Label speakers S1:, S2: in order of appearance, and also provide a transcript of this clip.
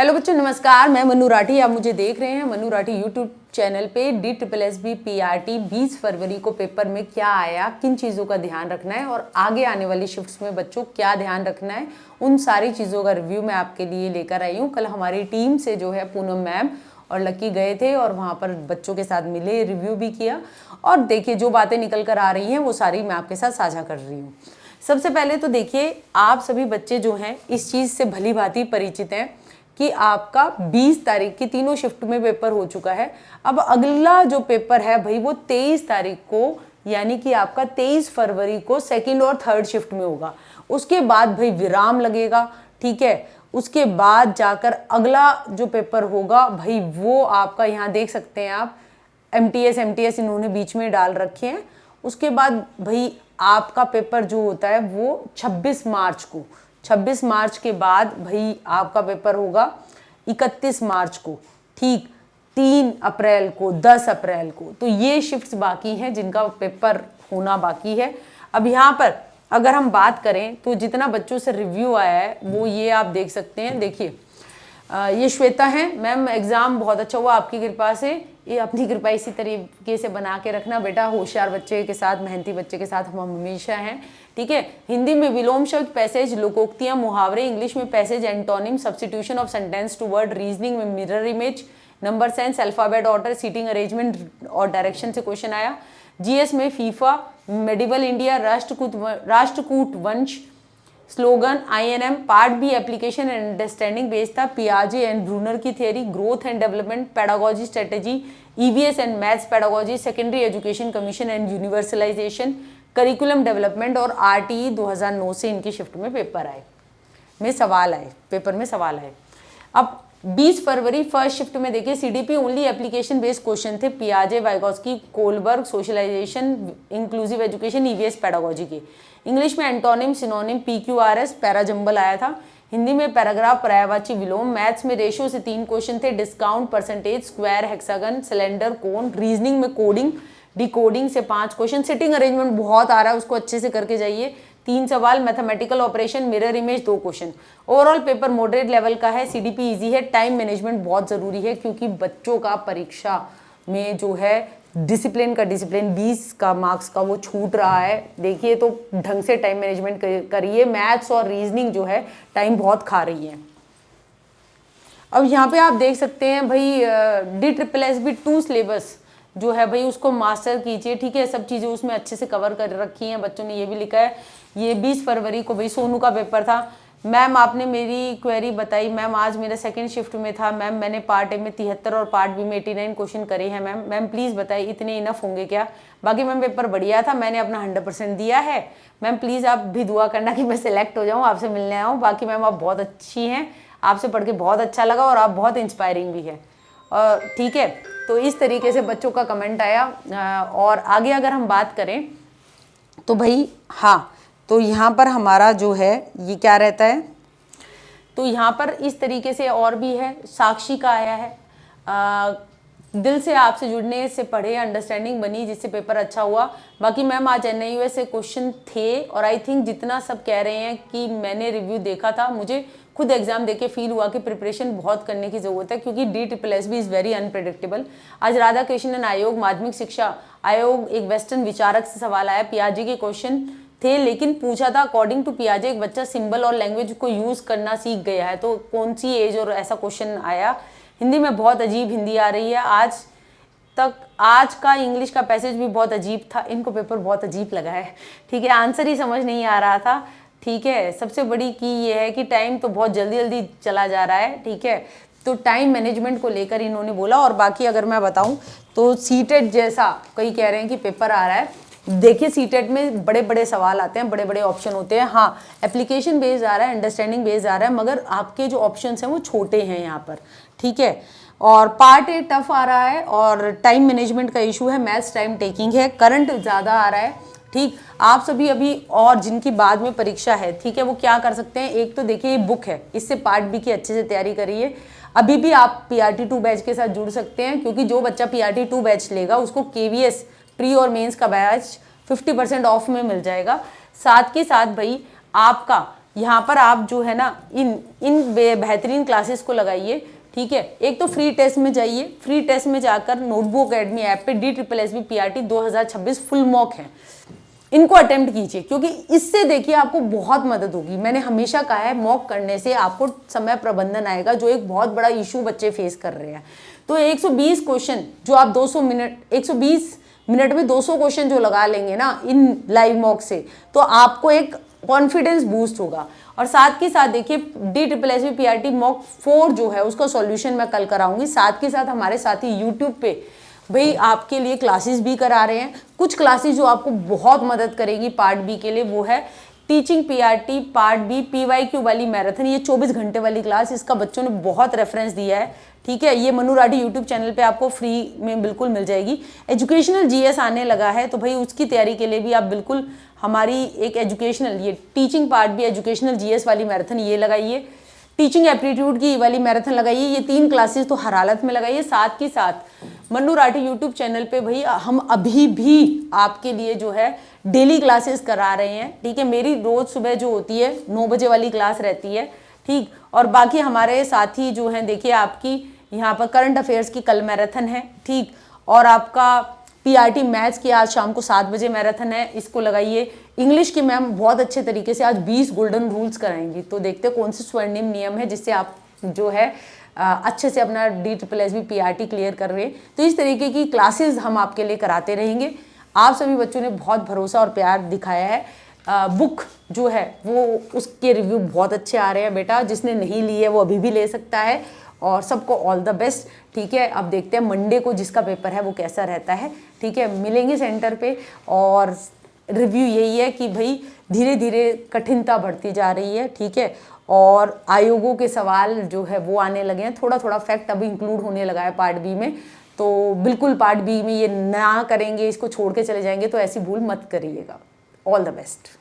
S1: Hello बच्चों, नमस्कार। मैं मनु राठी। आप मुझे देख रहे हैं मनु राठी यूट्यूब चैनल पे। DSSB PRT 20 फरवरी को पेपर में क्या आया, किन चीज़ों का ध्यान रखना है और आगे आने वाली शिफ्ट्स में बच्चों क्या ध्यान रखना है, उन सारी चीज़ों का रिव्यू मैं आपके लिए लेकर आई हूँ। कल हमारी टीम से जो है पूनम मैम और लकी गए थे और वहाँ पर बच्चों के साथ मिले, रिव्यू भी किया और देखिए जो बातें निकल कर आ रही हैं वो सारी मैं आपके साथ साझा कर रही हूँ। सबसे पहले तो देखिए, आप सभी बच्चे जो हैं इस चीज़ से भली भांति परिचित हैं कि आपका 20 तारीख की तीनों शिफ्ट में पेपर हो चुका है। अब अगला जो पेपर है भाई वो 23 तारीख को, यानी कि आपका 23 फरवरी को सेकंड और थर्ड शिफ्ट में होगा। उसके बाद भाई विराम लगेगा, ठीक है। उसके बाद जाकर अगला जो पेपर होगा भाई वो आपका, यहाँ देख सकते हैं आप, MTS इन्होंने बीच में डाल रखे हैं। उसके बाद भाई आपका पेपर जो होता है वो 26 मार्च को, 26 मार्च के बाद भाई आपका पेपर होगा 31 मार्च को, ठीक, 3 अप्रैल को, 10 अप्रैल को। तो ये शिफ्ट्स बाकी हैं जिनका पेपर होना बाकी है। अब यहाँ पर अगर हम बात करें तो जितना बच्चों से रिव्यू आया है वो ये आप देख सकते हैं। देखिए ये श्वेता है, मैम एग्ज़ाम बहुत अच्छा हुआ आपकी कृपा से। ये अपनी कृपा इसी तरीके से बना के रखना बेटा, होशियार बच्चे के साथ, मेहनती बच्चे के साथ हम हमेशा हैं, ठीक है। हिंदी में विलोम शब्द, पैसेज, लोकोक्तियाँ, मुहावरे, इंग्लिश में passage, antonym, substitution of sentence to word, reasoning में mirror image, number sense, alphabet order, seating arrangement और डायरेक्शन से क्वेश्चन आया। GS में फीफा, मेडिवल इंडिया, राष्ट्रकूट वंश, slogan, INM, part B application and understanding based था, पियाजे and Bruner की theory, growth and development, pedagogy strategy, EVS and maths pedagogy, secondary education commission and universalization, curriculum development और RTE 2009 से इनकी shift में paper आए, paper में सवाल आए। अब 20 फरवरी फर्स्ट शिफ्ट में देखिए CDP only application based question थे, पियाजे, Vygotsky, Kohlberg, socialization, inclusive education, EVS pedagogy के। इंग्लिश में एंटोनिम, सिनोनिम, PQRS, पैराजंबल आया था। हिंदी में पैराग्राफ, पर्यायवाची, विलोम। मैथ्स में रेशियो से 3 क्वेश्चन थे, discount, percentage, square, hexagon, cylinder, cone. Reasoning में कोडिंग, डिकोडिंग से 5 क्वेश्चन। सिटिंग अरेंजमेंट बहुत आ रहा है, उसको अच्छे से करके जाइए, 3 सवाल। Mathematical operation, mirror image, 2 question. Overall paper moderate level का है, CDP इजी है। टाइम मैनेजमेंट बहुत ज़रूरी है क्योंकि बच्चों का परीक्षा में जो है डिसिप्लिन 20 का मार्क्स का वो छूट रहा है। देखिए तो ढंग से टाइम मैनेजमेंट करिए। मैथ्स और रीजनिंग जो है टाइम बहुत खा रही है। अब यहाँ पे आप देख सकते हैं भाई DSSB 2 सिलेबस जो है भाई उसको मास्टर कीजिए, ठीक है। सब चीज़ें उसमें अच्छे से कवर कर रखी हैं। बच्चों ने ये भी लिखा है, ये 20 फरवरी को भाई सोनू का पेपर था। मैम आपने मेरी क्वेरी बताई, मैम आज मेरा सेकंड शिफ्ट में था, मैम मैंने पार्ट ए में 73 और पार्ट बी में 89 क्वेश्चन करे हैं मैम प्लीज़ बताइए इतने इनफ होंगे क्या। बाकी मैम पेपर बढ़िया था, मैंने अपना 100% दिया है। मैम प्लीज़ आप भी दुआ करना कि मैं सिलेक्ट हो जाऊँ, आपसे मिलने आऊँ। बाकी मैम आप बहुत अच्छी हैं, आपसे पढ़ के बहुत अच्छा लगा और आप बहुत इंस्पायरिंग भी है, और ठीक है। तो इस तरीके से बच्चों का कमेंट आया। और आगे अगर हम बात करें तो भाई हाँ, तो यहाँ पर हमारा जो है ये क्या रहता है, तो यहाँ पर इस तरीके से और भी है। साक्षी का आया है, दिल से आपसे जुड़ने से पढ़े, अंडरस्टैंडिंग बनी जिससे पेपर अच्छा हुआ। बाकी मैम आज NIUS से क्वेश्चन थे और आई थिंक जितना सब कह रहे हैं कि मैंने रिव्यू देखा था, मुझे खुद एग्जाम देके फील हुआ कि प्रिपरेशन बहुत करने की ज़रूरत है क्योंकि DSSB इज़ वेरी अनप्रेडिक्टेबल। आज राधा कृष्णन आयोग, माध्यमिक शिक्षा आयोग, एक वेस्टर्न विचारक से सवाल आया। पियाजे के क्वेश्चन थे लेकिन पूछा था अकॉर्डिंग टू पियाजे एक बच्चा सिंबल और लैंग्वेज को यूज़ करना सीख गया है तो कौन सी एज, और ऐसा क्वेश्चन आया। हिंदी में बहुत अजीब हिंदी आ रही है आज का इंग्लिश का पैसेज भी बहुत अजीब था, इनको पेपर बहुत अजीब लगा है, ठीक है। आंसर ही समझ नहीं आ रहा था, ठीक है। सबसे बड़ी की ये है कि टाइम तो बहुत जल्दी जल्दी चला जा रहा है, ठीक है। तो टाइम मैनेजमेंट को लेकर इन्होंने बोला। और बाकी अगर मैं बताऊं तो सीटेट जैसा कई कह रहे हैं कि पेपर आ रहा है, देखिए सीटेट में बड़े बड़े सवाल आते हैं, बड़े बड़े ऑप्शन होते हैं। हाँ, एप्लीकेशन बेस्ड आ रहा है, अंडरस्टैंडिंग बेस्ड आ रहा है, मगर आपके जो ऑप्शंस हैं वो छोटे हैं यहाँ पर, ठीक है। और पार्ट ए टफ आ रहा है और टाइम मैनेजमेंट का इशू है, मैथ्स टाइम टेकिंग है, करंट ज़्यादा आ रहा है, ठीक। आप सभी अभी और जिनकी बाद में परीक्षा है, ठीक है, वो क्या कर सकते हैं, एक तो देखिए ये बुक है, इससे पार्ट बी की अच्छे से तैयारी करिए। अभी भी आप PRT 2 बैच के साथ जुड़ सकते हैं क्योंकि जो बच्चा PRT 2 बैच लेगा उसको KVS प्री और मेंस का बैच 50% ऑफ में मिल जाएगा। साथ के साथ भाई आपका यहाँ पर आप जो है ना इन बेहतरीन क्लासेस को लगाइए, ठीक है। एक तो फ्री टेस्ट में जाइए, फ्री टेस्ट में जाकर नोटबुक एकेडमी ऐप पे DSSB PRT 2026 फुल मॉक है, इनको अटेम्प्ट कीजिए, क्योंकि इससे देखिए आपको बहुत मदद होगी। मैंने हमेशा कहा है मॉक करने से आपको समय प्रबंधन आएगा, जो एक बहुत बड़ा इशू बच्चे फेस कर रहे हैं। तो 120 क्वेश्चन जो आप 120 मिनट में 200 क्वेश्चन जो लगा लेंगे ना इन लाइव मॉक से, तो आपको एक कॉन्फिडेंस बूस्ट होगा। और साथ के साथ देखिए DSSB PRT मॉक 4 जो है उसका सॉल्यूशन मैं कल कराऊंगी। साथ के साथ हमारे साथी यूट्यूब पे भाई आपके लिए क्लासेस भी करा रहे हैं। कुछ क्लासेस जो आपको बहुत मदद करेगी पार्ट बी के लिए, वो है teaching PRT part B PYQ वाली मैराथन। ये 24 घंटे वाली क्लास, इसका बच्चों ने बहुत रेफरेंस दिया है, ठीक है। ये मनु राठी यूट्यूब चैनल पे आपको फ्री में बिल्कुल मिल जाएगी। एजुकेशनल GS आने लगा है, तो भाई उसकी तैयारी के लिए भी आप बिल्कुल हमारी एक एजुकेशनल, ये टीचिंग पार्ट भी एजुकेशनल GS वाली मैराथन ये लगाइए, टीचिंग एप्टीट्यूड की वाली मैराथन लगाइए। ये 3 क्लासेस तो हर हालत में लगाइए। साथ के साथ मनु राठी यूट्यूब चैनल पे भाई हम अभी भी आपके लिए जो है डेली क्लासेस करा रहे हैं, ठीक है। मेरी रोज सुबह जो होती है 9 बजे वाली क्लास रहती है, ठीक। और बाकी हमारे साथी जो हैं देखिए आपकी यहाँ पर करंट अफेयर्स की कल मैराथन है, ठीक। और आपका PRT मैथ्स की आज शाम को 7 बजे मैराथन है, इसको लगाइए। इंग्लिश की मैम बहुत अच्छे तरीके से आज 20 गोल्डन रूल्स कराएंगी, तो देखते हैं कौन से स्वर्णिम नियम है जिससे आप जो है अच्छे से अपना DSSB PRT क्लियर कर रहे हैं। तो इस तरीके की क्लासेस हम आपके लिए कराते रहेंगे। आप सभी बच्चों ने बहुत भरोसा और प्यार दिखाया है। बुक जो है वो उसके रिव्यू बहुत अच्छे आ रहे हैं बेटा, जिसने नहीं ली है वो अभी भी ले सकता है। और सबको ऑल द बेस्ट, ठीक है। अब देखते हैं मंडे को जिसका पेपर है वो कैसा रहता है, ठीक है। मिलेंगे सेंटर पे, और रिव्यू यही है कि भाई धीरे धीरे कठिनता बढ़ती जा रही है, ठीक है। और आयोगों के सवाल जो है वो आने लगे हैं, थोड़ा थोड़ा फैक्ट अभी इंक्लूड होने लगा है पार्ट बी में। तो बिल्कुल पार्ट बी में ये ना करेंगे, इसको छोड़ के चले जाएंगे, तो ऐसी भूल मत करिएगा। All the best.